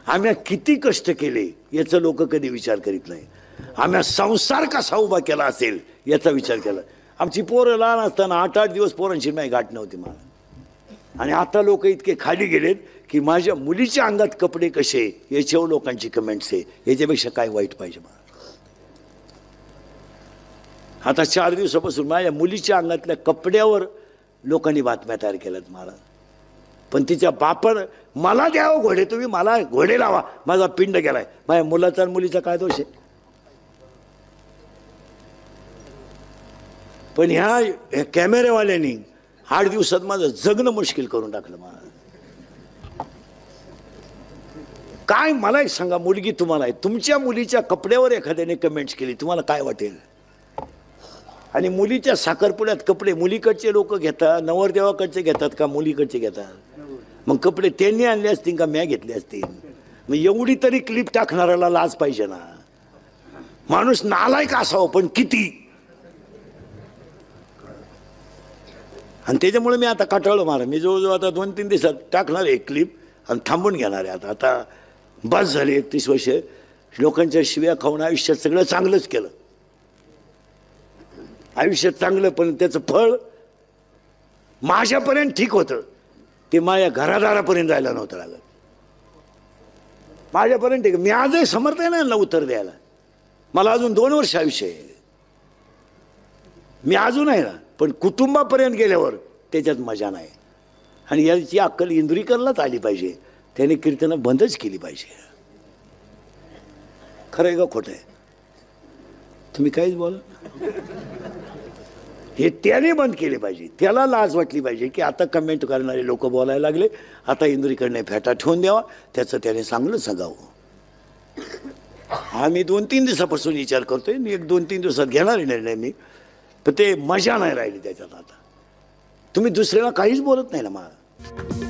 आम्ही किती कष्ट केले याचा लोक कधी विचार करीत नाही. आम्ही संसार कसा उभा केला असेल याचा विचार केला. आमची पोरं लहान असताना 8-8 दिवस पोरांची माझी गाठ नव्हती मला. आणि आता लोक इतके खाली गेलेत की माझ्या मुलीच्या अंगात कपडे कसे याच्यावर लोकांची कमेंट्स आहे. याच्यापेक्षा काय वाईट पाहिजे मला. आता 4 दिवसापासून माझ्या मुलीच्या अंगातल्या कपड्यावर लोकांनी बातम्या तयार केल्यात मला. पण तिच्या बापानं मला द्यावं घोडे, तुम्ही मला घोडे लावा, माझा पिंड गेलाय. माझ्या मुलाचा आणि मुलीचा काय दोष आहे. पण ह्या कॅमेरेवाल्यांनी 8 दिवसात माझं जगणं मुश्किल करून टाकलं मला. काय मला एक सांगा, मुलगी तुम्हाला आहे, तुमच्या मुलीच्या कपड्यावर एखाद्याने कमेंट्स केली, तुम्हाला काय वाटेल. आणि मुलीच्या साखरपुड्यात कपडे मुलीकडचे लोक घेतात, नवरदेवाकडचे घेतात का मुलीकडचे घेतात. मग कपडे त्यांनी आणले असतील का म्या घेतले असतील. मग एवढी तरी क्लिप टाकणाऱ्याला लाज पाहिजे ना. माणूस नालायक असावं पण किती. आणि त्याच्यामुळे मी आता काटाळलो मारा. मी जवळजवळ आता 2-3 दिवसात टाकणार आहे क्लिप आणि थांबून घेणार आहे. आता बस झाले 31 वर्ष लोकांच्या शिव्या खाऊन आयुष्यात सगळं चांगलंच केलं. आयुष्यात चांगलं, पण त्याचं फळ माझ्यापर्यंत ठीक होतं, ते माझ्या घरादारापर्यंत जायला नव्हतं लागत. माझ्यापर्यंत ठीक. मी आजही समर्थ आहे ना उत्तर द्यायला. मला अजून 2 वर्ष आयुष्य आहे. मी अजून आहे ना, पण कुटुंबापर्यंत गेल्यावर त्याच्यात मजा नाही. आणि याची अक्कल इंदुरीकरलाच आली पाहिजे. त्याने कीर्तनं बंदच केली पाहिजे. खरं आहे का खोटं आहे. तुम्ही काहीच बोला. हे त्याने बंद केले पाहिजे. त्याला लाज वाटली पाहिजे की आता कमेंट करणारे लोक बोलायला लागले, आता इंदुरीकडने फेटा ठेवून द्यावा, त्याचं त्याने चांगलं सांगावं. हा मी 2-3 दिवसापासून विचार करतोय. मी 1-2-3 दिवसात घेणार निर्णय मी. पण ते मजा नाही राहिली त्याच्यात. आता तुम्ही दुसऱ्याला काहीच बोलत नाही ना मला.